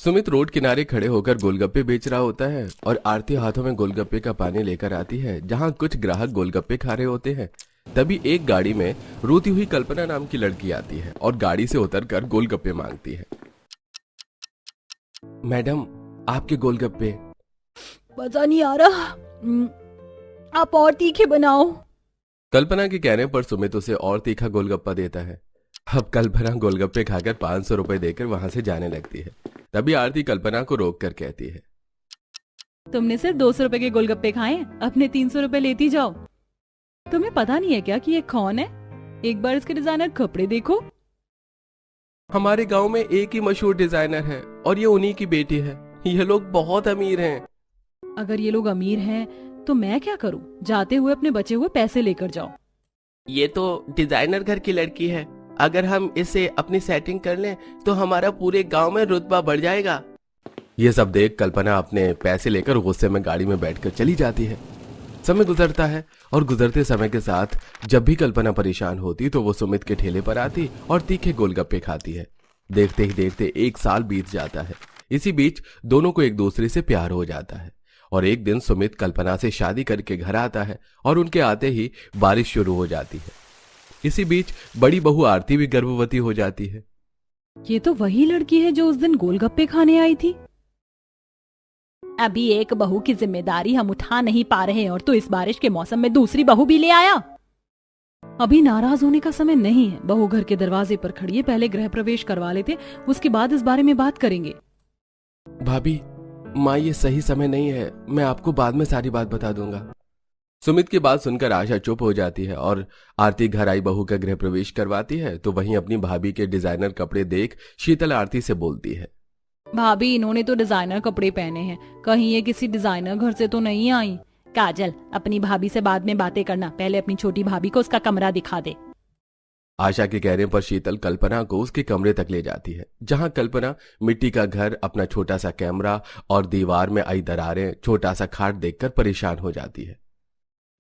Sumit road किनारे खड़े होकर गोलगप्पे बेच रहा होता है और आरती हाथों में गोलगप्पे का पानी लेकर आती है जहां कुछ ग्राहक गोलगप्पे खा रहे होते हैं। तभी एक गाड़ी में रोती हुई कल्पना नाम की लड़की आती है और गाड़ी से उतरकर गोलगप्पे मांगती है। मैडम, आपके गोलगप्पे। मजा नहीं आ रहा। आप और तीखे बनाओ। कल्पना के कहने पर सुमित उसे और तीखा गोलगप्पा देता है। अब कल्पना गोलगप्पे खाकर 500 रुपए देकर वहां से जाने लगती है। तभी आरती कल्पना को रोक कर कहती है, तुमने सिर्फ 200 रुपए के गोलगप्पे खाए, अपने 300 रुपए लेती जाओ। तुम्हें पता नहीं है क्या कि ये कौन है? एक बार इसके डिजाइनर कपड़े देखो। हमारे गांव में एक ही मशहूर डिजाइनर है और ये उन्हीं की बेटी है। ये लोग बहुत अमीर हैं। अगर ये लोग अमीर हैं तो मैं क्या करूं? जाते हुए अपने बचे हुए पैसे लेकर जाओ। ये तो डिजाइनर घर की लड़की है। अगर हम इसे अपनी सेटिंग कर लें तो हमारा पूरे गांव में रुतबा बढ़ जाएगा। ये सब देख कल्पना अपने पैसे लेकर गुस्से में गाड़ी में बैठकर चली जाती है। समय गुजरता है और गुजरते समय के साथ जब भी कल्पना परेशान होती तो वो सुमित के ठेले पर आती और तीखे गोलगप्पे खाती है। देखते ही देखते 1 साल बीत जाता है। इसी बीच दोनों को एक दूसरे से प्यार हो जाता है और एक दिन सुमित कल्पना से शादी करके घर आता है और उनके आते ही बारिश शुरू हो जाती है। इसी बीच बड़ी बहू आरती भी गर्भवती हो जाती है। ये तो वही लड़की है जो उस दिन गोलगप्पे खाने आई थी। अभी एक बहू की जिम्मेदारी हम उठा नहीं पा रहे हैं और तो इस बारिश के मौसम में दूसरी बहू भी ले आया। अभी नाराज होने का समय नहीं है। बहू घर के दरवाजे पर खड़ी है, पहले गृह प्रवेश करवा लेते, उसके बाद इस बारे में बात करेंगे। भाभी, माँ, ये सही समय नहीं है। मैं आपको बाद में सारी बात बता दूंगा। सुमित की बात सुनकर आशा चुप हो जाती है और आरती घर आई बहू का गृह प्रवेश करवाती है तो वहीं अपनी भाभी के डिजाइनर कपड़े देख शीतल आरती से बोलती है, भाभी, इन्होंने तो डिजाइनर कपड़े पहने हैं, कहीं ये किसी डिजाइनर घर से तो नहीं आई। काजल, अपनी भाभी से बाद में बातें करना, पहले अपनी छोटी भाभी को उसका कमरा दिखा दे। आशा के कहने पर शीतल कल्पना को उसके कमरे तक ले जाती है जहां कल्पना मिट्टी का घर, अपना छोटा सा कैमरा और दीवार में आई दरारें, छोटा सा खाट देखकर परेशान हो जाती है।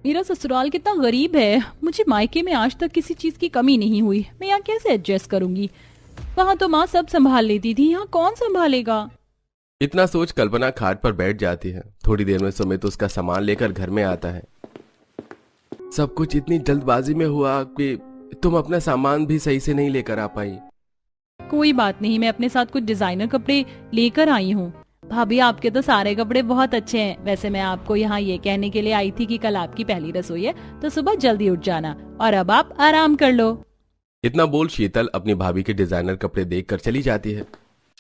मेरा ससुराल कितना गरीब है। मुझे मायके में आज तक किसी चीज की कमी नहीं हुई। मैं यहाँ कैसे एडजस्ट करूंगी? वहाँ तो माँ सब संभाल लेती थी, यहाँ कौन संभालेगा? इतना सोच कल्पना खाट पर बैठ जाती है। थोड़ी देर में सुमित उसका सामान लेकर घर में आता है। सब कुछ इतनी जल्दबाजी में हुआ कि तुम अपना सामान भी सही से नहीं लेकर आ पाई। कोई बात नहीं, मैं अपने साथ कुछ डिजाइनर कपड़े लेकर आई हूँ। भाभी, आपके तो सारे कपड़े बहुत अच्छे हैं। वैसे मैं आपको यहाँ ये कहने के लिए आई थी कि कल आपकी पहली रसोई है तो सुबह जल्दी उठ जाना और अब आप आराम कर लो। इतना बोल शीतल अपनी भाभी के डिजाइनर कपड़े देखकर चली जाती है।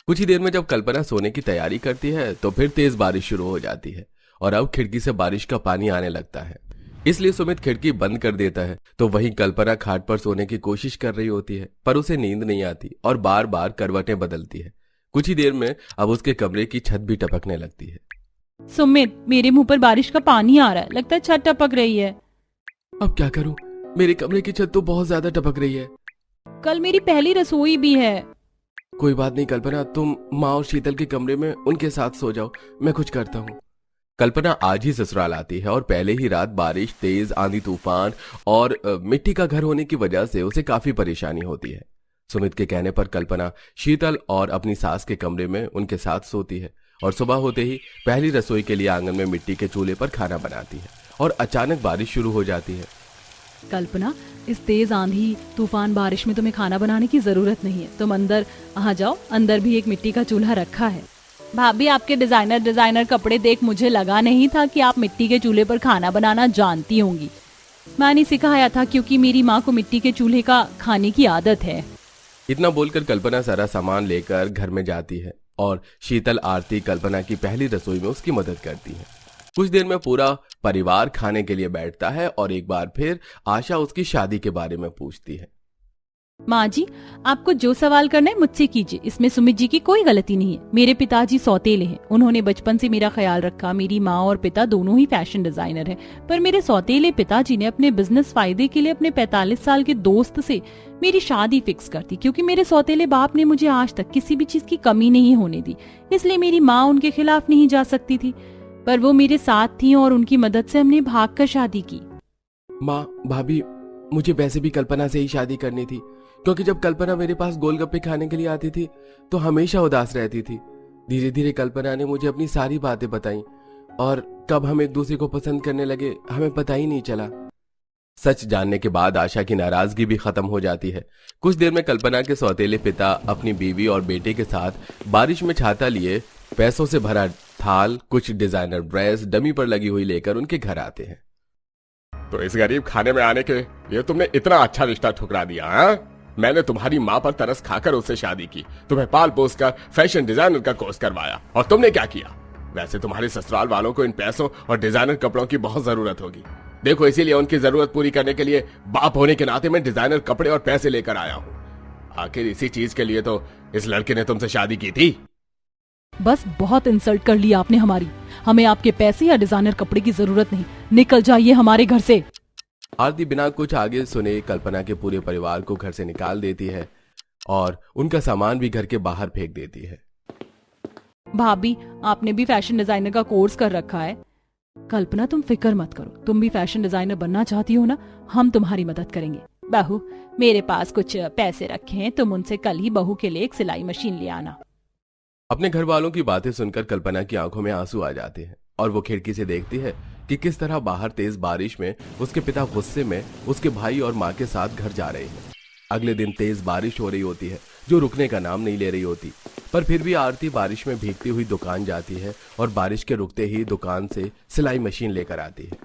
कुछ ही देर में जब कल्पना सोने की तैयारी करती है तो फिर तेज बारिश शुरू हो जाती है और अब खिड़की से बारिश का पानी आने लगता है। इसलिए सुमित खिड़की बंद कर देता है तो वहीं कल्पना खाट पर सोने की कोशिश कर रही होती है पर उसे नींद नहीं आती और बार बार करवटें बदलती है। कुछ ही देर में अब उसके कमरे की छत भी टपकने लगती है। सुमित, मेरे मुंह पर बारिश का पानी आ रहा है, लगता है छत टपक रही है। अब क्या करूं? मेरे कमरे की छत तो बहुत ज्यादा टपक रही है। कल मेरी पहली रसोई भी है। कोई बात नहीं कल्पना, तुम माँ और शीतल के कमरे में उनके साथ सो जाओ, मैं कुछ करता हूँ। कल्पना आज ही ससुराल आती है और पहले ही रात बारिश, तेज आंधी तूफान और मिट्टी का घर होने की वजह से उसे काफी परेशानी होती है। सुमित के कहने पर कल्पना शीतल और अपनी सास के कमरे में उनके साथ सोती है और सुबह होते ही पहली रसोई के लिए आंगन में मिट्टी के चूल्हे पर खाना बनाती है और अचानक बारिश शुरू हो जाती है। कल्पना, इस तेज आंधी तूफान बारिश में तुम्हें खाना बनाने की जरूरत नहीं है। तुम अंदर आ जाओ, अंदर भी एक मिट्टी का चूल्हा रखा है। भाभी, आपके डिजाइनर कपड़े देख मुझे लगा नहीं था कि आप मिट्टी के चूल्हे पर खाना बनाना जानती होंगी। मैंने सिखाया था क्योंकि मेरी माँ को मिट्टी के चूल्हे का खाने की आदत है। इतना बोलकर कल्पना सारा सामान लेकर घर में जाती है और शीतल आरती कल्पना की पहली रसोई में उसकी मदद करती है। कुछ देर में पूरा परिवार खाने के लिए बैठता है और एक बार फिर आशा उसकी शादी के बारे में पूछती है। माँ जी, आपको जो सवाल करना है मुझसे कीजिए, इसमें सुमित जी की कोई गलती नहीं है। मेरे पिताजी सौतेले हैं, उन्होंने बचपन से मेरा ख्याल रखा। मेरी माँ और पिता दोनों ही फैशन डिजाइनर हैं, पर मेरे सौतेले पिताजी ने अपने बिजनेस फायदे के लिए अपने 45 साल के दोस्त से मेरी शादी फिक्स कर दी क्योंकि मेरे सौतेले बाप ने मुझे आज तक किसी भी चीज की कमी नहीं होने दी। इसलिए मेरी माँ उनके खिलाफ नहीं जा सकती थी, पर वो मेरे साथ थी और उनकी मदद से हमने भागकर शादी की। माँ, भाभी, मुझे वैसे भी कल्पना से ही शादी करनी थी क्योंकि जब कल्पना मेरे पास गोलगप्पे खाने के लिए आती थी तो हमेशा उदास रहती थी। धीरे धीरे कल्पना ने मुझे अपनी सारी बातें बताई और कब हम एक दूसरे को पसंद करने लगे हमें पता ही नहीं चला। सच जानने के बाद आशा की नाराजगी भी खत्म हो जाती है। कुछ देर में कल्पना के सौतेले पिता अपनी बीवी और बेटे के साथ बारिश में छाता लिए पैसों से भरा थाल, कुछ डिजाइनर ड्रेस डमी पर लगी हुई लेकर उनके घर आते हैं। तो इस गरीब खाने में आने के लिए तुमने इतना अच्छा रिश्ता ठुकरा दिया, हाँ? मैंने तुम्हारी माँ पर तरस खाकर उससे शादी की, तुम्हें पाल पोस कर फैशन डिजाइनर का कोर्स करवाया, और तुमने क्या किया? वैसे तुम्हारे ससुराल वालों को इन पैसों और डिजाइनर कपड़ों की बहुत जरूरत होगी। देखो, इसीलिए उनकी जरूरत पूरी करने के लिए बाप होने के नाते मैं डिजाइनर कपड़े और पैसे लेकर आया हूँ। आखिर इसी चीज के लिए तो इस लड़के ने तुमसे शादी की थी। बस बहुत इंसल्ट कर ली आपने हमारी। हमें आपके पैसे या डिजाइनर कपड़े की जरूरत नहीं, निकल जाइए हमारे घर से। आरती बिना कुछ आगे सुने कल्पना के पूरे परिवार को घर से निकाल देती है और उनका सामान भी घर के बाहर फेंक देती है। भाभी, आपने भी फैशन डिजाइनर का कोर्स कर रखा है। कल्पना, तुम फिक्र मत करो, तुम भी फैशन डिजाइनर बनना चाहती हो ना, हम तुम्हारी मदद करेंगे। बहू, मेरे पास कुछ पैसे रखे हैं, तुम उनसे कल ही बहू के लिए एक सिलाई मशीन ले आना। अपने घर वालों की बातें सुनकर कल्पना की आंखों में आंसू आ जाते हैं और वो खिड़की से देखती है कि किस तरह बाहर तेज बारिश में उसके पिता गुस्से में उसके भाई और माँ के साथ घर जा रहे हैं। अगले दिन तेज बारिश हो रही होती है जो रुकने का नाम नहीं ले रही होती, पर फिर भी आरती बारिश में भीगती हुई दुकान जाती है और बारिश के रुकते ही दुकान से सिलाई मशीन लेकर आती है।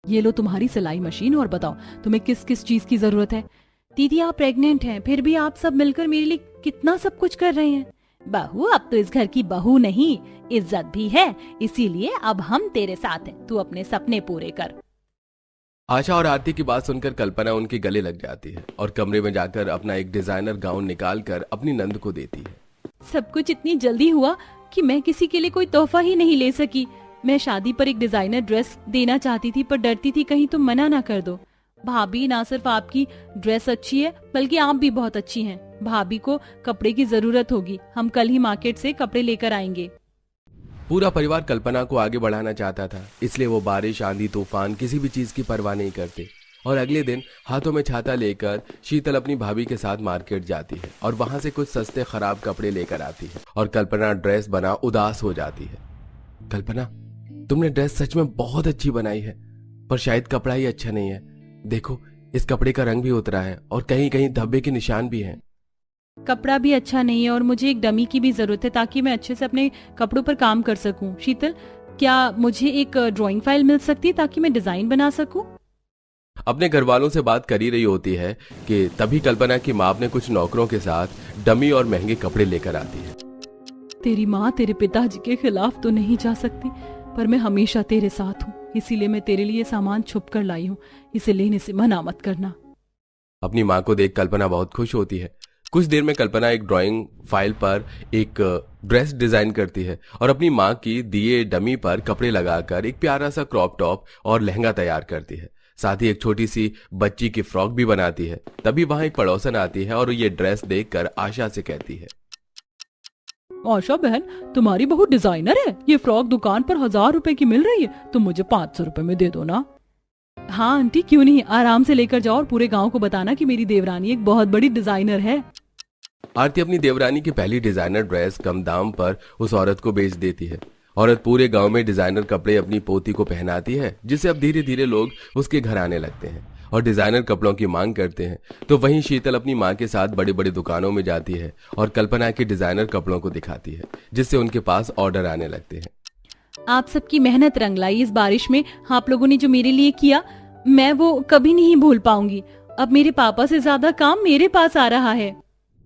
ये लो तुम्हारी सिलाई मशीन, और बताओ तुम्हें किस किस चीज की जरूरत है। दीदी, आप प्रेग्नेंट हैं, फिर भी आप सब मिलकर मेरे लिए कितना सब कुछ कर रहे हैं। बहू, अब तो इस घर की बहू नहीं, इज्जत भी है, इसीलिए अब हम तेरे साथ हैं, तू अपने सपने पूरे कर। आशा और आरती की बात सुनकर कल्पना उनके गले लग जाती है और कमरे में जाकर अपना एक डिजाइनर गाउन निकालकर अपनी नंद को देती है। सब कुछ इतनी जल्दी हुआ कि मैं किसी के लिए कोई तोहफा ही नहीं ले सकी। मैं शादी पर एक डिजाइनर ड्रेस देना चाहती थी, पर डरती थी कहीं तुम मना ना कर दो। भाभी, ना सिर्फ आपकी ड्रेस अच्छी है बल्कि आप भी बहुत अच्छी हैं। भाभी को कपड़े की जरूरत होगी, हम कल ही मार्केट से कपड़े लेकर आएंगे। पूरा परिवार कल्पना को आगे बढ़ाना चाहता था, इसलिए वो बारिश, आंधी, तूफान किसी भी चीज की परवाह नहीं करते और अगले दिन हाथों में छाता लेकर शीतल अपनी भाभी के साथ मार्केट जाती है और वहां से कुछ सस्ते खराब कपड़े लेकर आती है और कल्पना ड्रेस बना उदास हो जाती है। कल्पना, तुमने ड्रेस सच में बहुत अच्छी बनाई है, पर शायद कपड़ा ही अच्छा नहीं है। देखो, इस कपड़े का रंग भी उतरा है और कहीं कहीं धब्बे के निशान भी हैं। कपड़ा भी अच्छा नहीं है और मुझे एक डमी की भी जरूरत है ताकि मैं अच्छे से अपने कपड़ों पर काम कर सकूं। शीतल, क्या मुझे एक ड्राइंग फाइल मिल सकती है ताकि मैं डिजाइन बना सकूं? अपने घर वालों से बात कर ही रही होती है कि तभी कल्पना की माँ अपने कुछ नौकरों के साथ डमी और महंगे कपड़े लेकर आती है। तेरी माँ तेरे पिताजी के खिलाफ तो नहीं जा सकती, पर मैं हमेशा तेरे साथ हूँ, इसीलिए मैं तेरे लिए सामान छुप कर लाई हूँ, इसे लेने से मना मत करना। अपनी माँ को देख कल्पना बहुत खुश होती है। कुछ देर में कल्पना एक ड्राइंग फाइल पर एक ड्रेस डिजाइन करती है और अपनी माँ की दिए डमी पर कपड़े लगाकर एक प्यारा सा क्रॉप टॉप और लहंगा तैयार करती है। साथ ही एक छोटी सी बच्ची की फ्रॉक भी बनाती है। तभी वहां एक पड़ोसन आती है और ये ड्रेस देखकर आशा से कहती है, आशा बहन, तुम्हारी बहू डिजाइनर है, ये फ्रॉक दुकान पर 1000 रुपए की मिल रही है, तुम मुझे 500 रुपए में दे दो ना। हाँ आंटी, क्यों नहीं, आराम से लेकर जाओ और पूरे गांव को बताना कि मेरी देवरानी एक बहुत बड़ी डिजाइनर है। आरती अपनी देवरानी की पहली डिजाइनर ड्रेस कम दाम पर उस औरत को बेच देती है। औरत पूरे गांव में डिजाइनर कपड़े अपनी पोती को पहनाती है, जिससे अब धीरे धीरे लोग उसके घर आने लगते हैं और डिजाइनर कपड़ों की मांग करते हैं। तो वहीं शीतल अपनी माँ के साथ बड़ी बड़ी दुकानों में जाती है और कल्पना के डिजाइनर कपड़ों को दिखाती है, जिससे उनके पास ऑर्डर आने लगते हैं। आप सबकी मेहनत रंग लाई इस बारिश में, आप लोगों ने जो मेरे लिए किया मैं वो कभी नहीं भूल पाऊंगी। अब मेरे पापा से ज्यादा काम मेरे पास आ रहा है।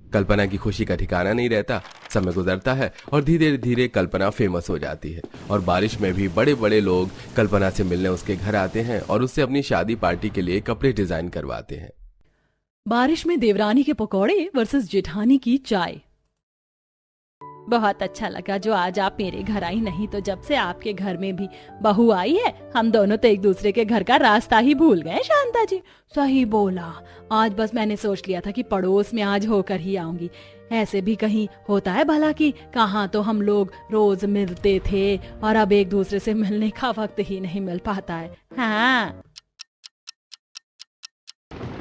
कल्पना की खुशी का ठिकाना नहीं रहता। समय गुजरता है और धीरे धीरे कल्पना फेमस हो जाती है और बारिश में भी बड़े बड़े लोग कल्पना से मिलने उसके घर आते हैं और उससे अपनी शादी पार्टी के लिए कपड़े डिजाइन करवाते हैं। बारिश में देवरानी के पकौड़े वर्सेस जेठानी की चाय। बहुत अच्छा लगा जो आज आप मेरे घर आई, नहीं तो जब से आपके घर में भी बहू आई है हम दोनों तो एक दूसरे के घर का रास्ता ही भूल गए। शांता जी सही बोला, आज बस मैंने सोच लिया था कि पड़ोस में आज होकर ही आऊंगी। ऐसे भी कहीं होता है भला कि कहाँ तो हम लोग रोज मिलते थे और अब एक दूसरे से मिलने का वक्त ही नहीं मिल पाता है। हाँ,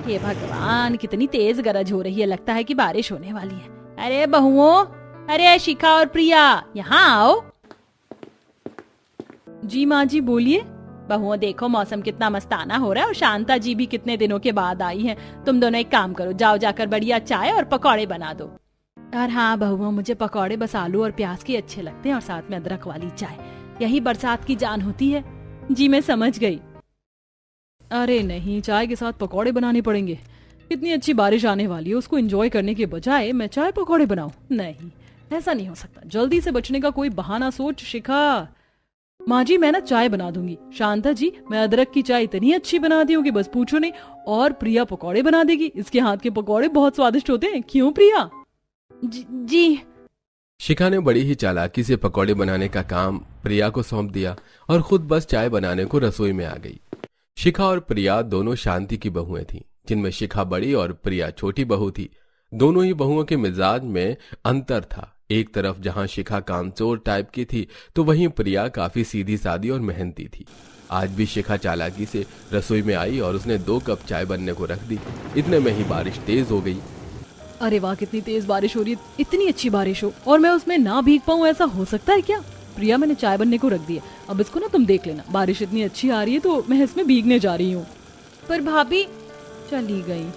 ये भगवान, कितनी तेज गरज हो रही है, लगता है कि बारिश होने वाली है। अरे बहुओं, अरे शिखा और प्रिया, यहाँ आओ। जी माँ जी, बोलिए। बहुओं देखो मौसम कितना मस्ताना हो रहा है और शांता जी भी कितने दिनों के बाद आई हैं। तुम दोनों एक काम करो, जाओ जाकर बढ़िया चाय और पकौड़े बना दो। और हाँ बहुओं, मुझे पकौड़े बस आलू और प्याज के अच्छे लगते हैं और साथ में अदरक वाली चाय, यही बरसात की जान होती है। जी मैं समझ गई। अरे नहीं, चाय के साथ पकौड़े बनाने पड़ेंगे। इतनी अच्छी बारिश आने वाली है, उसको एंजॉय करने के बजाय मैं चाय पकौड़े बनाऊं? नहीं, ऐसा नहीं हो सकता। जल्दी से बचने का कोई बहाना सोच शिखा। माँ जी मैं ना चाय बना दूंगी। शांता जी मैं अदरक की चाय इतनी अच्छी बनाती हूँ कि बस पूछो नहीं। और प्रिया पकौड़े बना देगी, इसके हाथ के पकौड़े बहुत स्वादिष्ट होते हैं। क्यों प्रिया? जी। शिखा ने बड़ी ही चालाकी से पकौड़े बनाने का काम प्रिया को सौंप दिया और खुद बस चाय बनाने को रसोई में आ गई। शिखा और प्रिया दोनों शांति की बहुएं थीं, जिनमें शिखा बड़ी और प्रिया छोटी बहू थी। दोनों ही बहुओं के मिजाज में अंतर था। एक तरफ जहां शिखा कामचोर टाइप की थी तो वहीं प्रिया काफी सीधी सादी और मेहनती थी। आज भी शिखा चालाकी से रसोई में आई और उसने 2 कप चाय बनने को रख दी। इतने में ही बारिश तेज हो गई। अरे वाह, कितनी तेज बारिश हो रही है। इतनी अच्छी बारिश हो और मैं उसमें ना भीग पाऊं, ऐसा हो सकता है क्या? प्रिया मैंने चाय बनने को रख दी है, अब इसको ना तुम देख लेना। बारिश इतनी अच्छी आ रही है तो मैं इसमें भीगने जा रही हूँ। पर भाभी चली गई।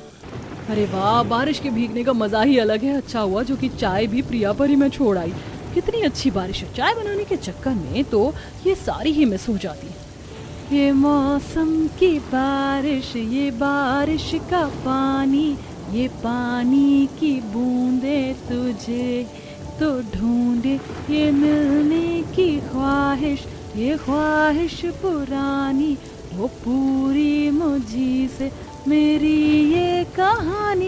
अरे वाह, बारिश के भीगने का मजा ही अलग है। अच्छा हुआ जो कि चाय भी प्रिया पर ही मैं छोड़ आई। कितनी अच्छी बारिश है। चाय बनाने के चक्कर में तो ये सारी ही मिस हो जाती है। ये मौसम की बारिश, ये बारिश का पानी, ये पानी की बूंदे तुझे तो ढूंढे, ये मिलने की ख्वाहिश, ये ख्वाहिश पुरानी, वो पूरी मुझी से मेरी ये कहानी।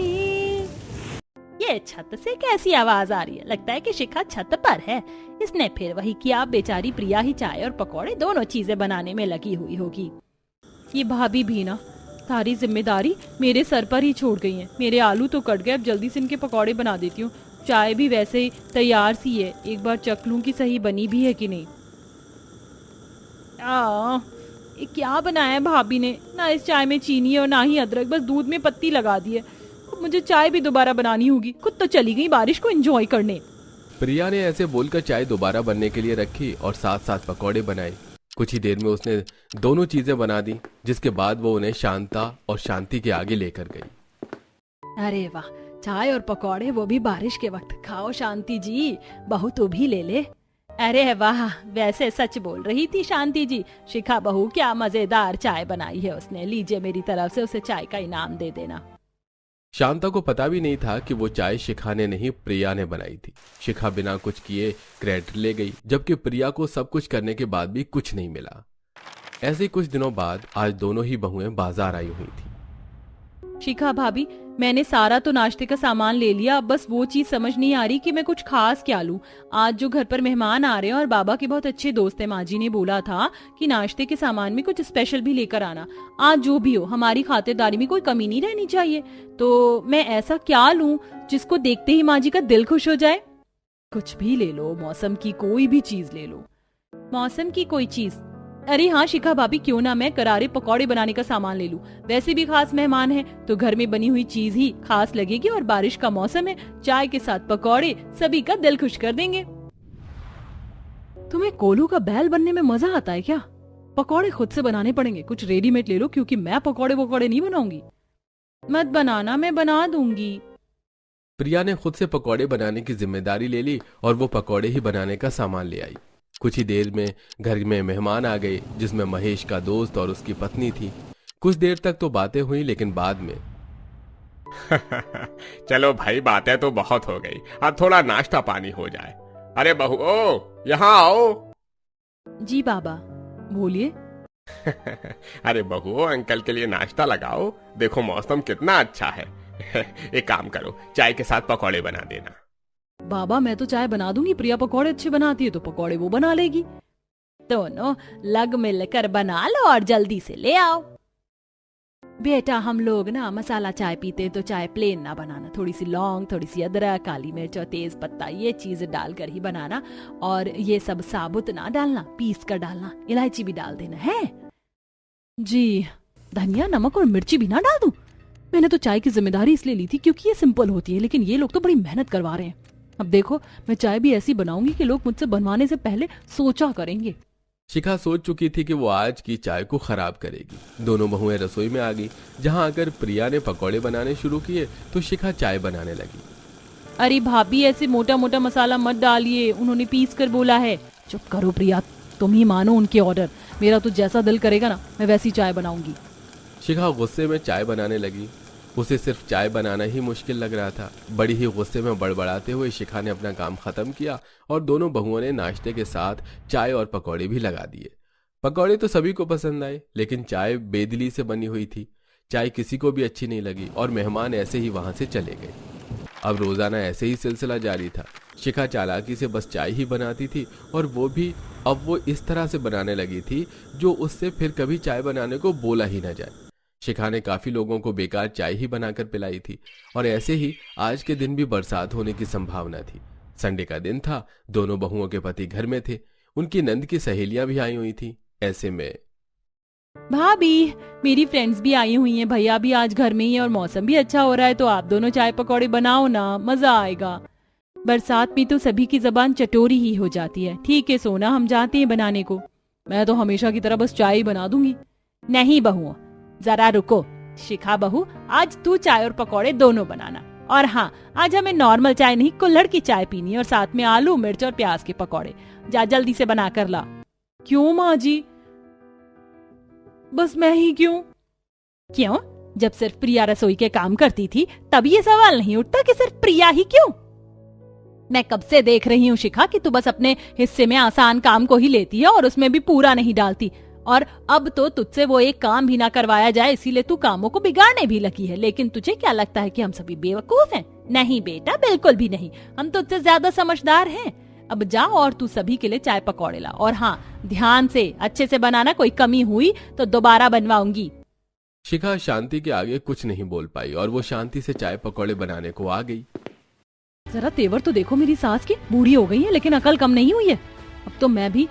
ये छत से कैसी आवाज आ रही है? लगता है कि शिखा छत पर है। इसने फिर वही किया। बेचारी प्रिया ही चाय और पकौड़े दोनों चीजें बनाने में लगी हुई होगी। ये भाभी भी ना सारी जिम्मेदारी मेरे सर पर ही छोड़ गई है। मेरे आलू तो कट गए, अब जल्दी से इनके पकौड़े बना देती हूँ। चाय भी वैसे ही तैयार सी है, एक बार चख लूं कि सही बनी भी है कि नहीं। ये क्या बनाया है भाभी ने? ना इस चाय में चीनी है और ना ही अदरक, बस दूध में पत्ती लगा दी है। मुझे चाय भी दोबारा बनानी होगी। खुद तो चली गई बारिश को एंजॉय करने। प्रिया ने ऐसे बोलकर चाय दोबारा बनने के लिए रखी और साथ साथ पकौड़े बनाए। कुछ ही देर में उसने दोनों चीजें बना दी, जिसके बाद वो उन्हें शांता और शांति के आगे लेकर गई। अरे वाह, चाय और पकौड़े, वो भी बारिश के वक्त। खाओ शांति जी, बहू तो भी ले ले। अरे वाह, वैसे सच बोल रही थी शांति जी। शिखा बहू क्या मजेदार चाय बनाई है उसने। लीजिए मेरी तरफ से उसे चाय का इनाम दे देना। शांता को पता भी नहीं था कि वो चाय शिखा ने नहीं प्रिया ने बनाई थी। शिखा बिना कुछ किए क्रेडिट ले गई, जबकि प्रिया को सब कुछ करने के बाद भी कुछ नहीं मिला। ऐसे ही कुछ दिनों बाद आज दोनों ही बहुएं बाजार आई हुई थी। शिखा भाभी, मैंने सारा तो नाश्ते का सामान ले लिया, अब बस वो चीज समझ नहीं आ रही कि मैं कुछ खास क्या लूं। आज जो घर पर मेहमान आ रहे हैं और बाबा के बहुत अच्छे दोस्त हैं, माँ जी ने बोला था कि नाश्ते के सामान में कुछ स्पेशल भी लेकर आना। आज जो भी हो, हमारी खातिरदारी में कोई कमी नहीं रहनी चाहिए। तो मैं ऐसा क्या लूं जिसको देखते ही माँ जी का दिल खुश हो जाए? कुछ भी ले लो, मौसम की कोई भी चीज ले लो। मौसम की कोई चीज? अरे हाँ शिखा भाभी, क्यों ना मैं करारे पकौड़े बनाने का सामान ले लूं। वैसे भी खास मेहमान है तो घर में बनी हुई चीज ही खास लगेगी और बारिश का मौसम है, चाय के साथ पकौड़े सभी का दिल खुश कर देंगे। तुम्हें कोलू का बैल बनने में मजा आता है क्या? पकौड़े खुद से बनाने पड़ेंगे। कुछ रेडीमेड ले लो, क्योंकि मैं पकौड़े वकौड़े नहीं बनाऊंगी। मत बनाना, मैं बना दूंगी। प्रिया ने खुद से पकौड़े बनाने की जिम्मेदारी ले ली और वो पकौड़े ही बनाने का सामान ले आई। कुछ ही देर में घर में मेहमान आ गए, जिसमें महेश का दोस्त और उसकी पत्नी थी। कुछ देर तक तो बातें हुई, लेकिन बाद में चलो भाई, बातें तो बहुत हो गई, अब थोड़ा नाश्ता पानी हो जाए। अरे बहू, ओ यहाँ आओ। जी बाबा, बोलिए। अरे बहू, अंकल के लिए नाश्ता लगाओ। देखो मौसम कितना अच्छा है। एक काम करो, चाय के साथ पकौड़े बना देना। बाबा मैं तो चाय बना दूंगी, प्रिया पकौड़े अच्छे बनाती है तो पकौड़े वो बना लेगी। दोनों लग मिलकर बना लो और जल्दी से ले आओ। बेटा हम लोग ना मसाला चाय पीते हैं तो चाय प्लेन ना बनाना, थोड़ी सी लौंग, थोड़ी सी अदरक, काली मिर्च और तेज पत्ता, ये चीज डालकर ही बनाना। और ये सब साबुत ना डालना, पीस कर डालना। इलायची भी डाल देना है जी। धनिया, नमक और मिर्ची भी ना डाल दूं? मैंने तो चाय की जिम्मेदारी इसलिए ली थी क्योंकि ये सिंपल होती है, लेकिन ये लोग तो बड़ी मेहनत करवा रहे हैं। अब देखो मैं चाय भी ऐसी बनाऊंगी कि लोग मुझसे बनवाने से पहले सोचा करेंगे। शिखा सोच चुकी थी कि वो आज की चाय को खराब करेगी। दोनों बहुएं रसोई में आ गई। जहां अगर प्रिया ने पकौड़े बनाने शुरू किए तो शिखा चाय बनाने लगी। अरे भाभी ऐसे मोटा मोटा मसाला मत डालिए, उन्होंने पीस कर बोला है। चुप करो प्रिया, तुम ही मानो उनके ऑर्डर। मेरा तो जैसा दिल करेगा ना मैं वैसी चाय बनाऊंगी। शिखा गुस्से में चाय बनाने लगी। उसे सिर्फ चाय बनाना ही मुश्किल लग रहा था। बड़ी ही गुस्से में बड़बड़ाते हुए शिखा ने अपना काम खत्म किया और दोनों बहुओं ने नाश्ते के साथ चाय और पकौड़े भी लगा दिए। पकौड़े तो सभी को पसंद आए, लेकिन चाय बेदली से बनी हुई थी। चाय किसी को भी अच्छी नहीं लगी और मेहमान ऐसे ही वहां से चले गए। अब रोजाना ऐसे ही सिलसिला जारी था। शिखा चालाकी से बस चाय ही बनाती थी और वो भी अब वो इस तरह से बनाने लगी थी जो उससे फिर कभी चाय बनाने को बोला ही न जाए। शिखा ने काफी लोगों को बेकार चाय ही बनाकर पिलाई थी और ऐसे ही आज के दिन भी बरसात होने की संभावना थी। संडे का दिन था। दोनों बहुओं के पति घर में थे। उनकी नंद की सहेलियां भी आई हुई थी। ऐसे में भाभी मेरी फ्रेंड्स भी आई हुई हैं, भैया भी आज घर में ही है और मौसम भी अच्छा हो रहा है, तो आप दोनों चाय पकौड़े बनाओ ना, मजा आएगा। बरसात में तो सभी की जबान चटोरी ही हो जाती है। ठीक है सोना, हम जाते हैं बनाने को। मैं तो हमेशा की तरह बस चाय ही बना दूंगी। नहीं बहुओं जरा रुको। शिखा बहू आज तू चाय और पकौड़े दोनों बनाना, और हाँ आज हमें नॉर्मल चाय नहीं कुल्हड़ की चाय पीनी है और साथ में आलू मिर्च और प्याज के पकौड़े। जा जल्दी से बना कर ला। क्यों माँ जी? बस मैं ही क्यों? क्यों? जब सिर्फ प्रिया रसोई के काम करती थी तब ये सवाल नहीं उठता कि सिर्फ प्रिया ही क्यों? मैं कब से देख रही हूँ शिखा कि तू बस अपने हिस्से में आसान काम को ही लेती है और उसमें भी पूरा नहीं डालती, और अब तो तुझसे वो एक काम भी ना करवाया जाए इसीलिए तू कामों को बिगाड़ने भी लगी है। लेकिन तुझे क्या लगता है कि हम सभी बेवकूफ हैं? नहीं बेटा, बिल्कुल भी नहीं। हम तुझसे ज्यादा समझदार हैं। अब जा और तू सभी के लिए चाय पकौड़े ला, और हाँ ध्यान से अच्छे से बनाना, कोई कमी हुई तो दोबारा बनवाऊंगी। शिखा शांति के आगे कुछ नहीं बोल पाई और वो शांति से चाय पकौड़े बनाने को आ गई। जरा तेवर तो देखो मेरी सास की, बूढ़ी हो गई है लेकिन अकल कम नहीं हुई है। अब तो मैं भी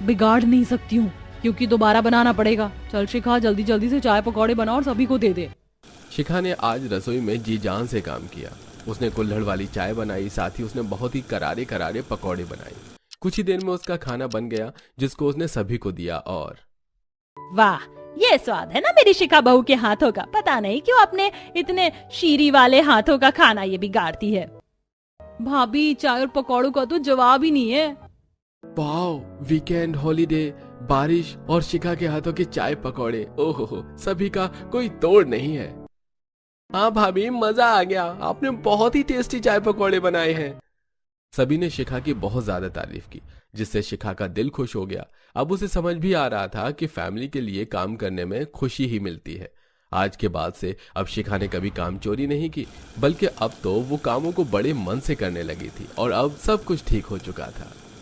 बिगाड़ नहीं सकती हूँ क्योंकि दोबारा बनाना पड़ेगा। चल शिखा जल्दी जल्दी से चाय पकौड़े बना और सभी को दे दे। शिखा ने आज रसोई में जी जान से काम किया। उसने कुल्हड़ वाली चाय बनाई, साथ ही उसने बहुत ही करारे करारे पकौड़े बनाए। कुछ ही देर में उसका खाना बन गया जिसको उसने सभी को दिया। और वाह, ये स्वाद है ना मेरी शिखा बहू के हाथों का। पता नहीं क्यों अपने इतने शीरी वाले हाथों का खाना ये बिगाड़ती है। भाभी चाय और पकौड़ों का तो जवाब ही नहीं है। वाओ, वीकेंड, हॉलीडे, बारिश और शिखा के हाथों के चाय पकौड़े, ओहो सभी का कोई तोड़ नहीं है। हाँ भाभी, मजा आ गया, आपने बहुत ही टेस्टी चाय पकौड़े बनाए हैं। सभी ने शिखा की बहुत ज्यादा तारीफ की जिससे शिखा का दिल खुश हो गया। अब उसे समझ भी आ रहा था कि फैमिली के लिए काम करने में खुशी ही मिलती है। आज के बाद से अब शिखा ने कभी काम चोरी नहीं की, बल्कि अब तो वो कामों को बड़े मन से करने लगी थी और अब सब कुछ ठीक हो चुका था।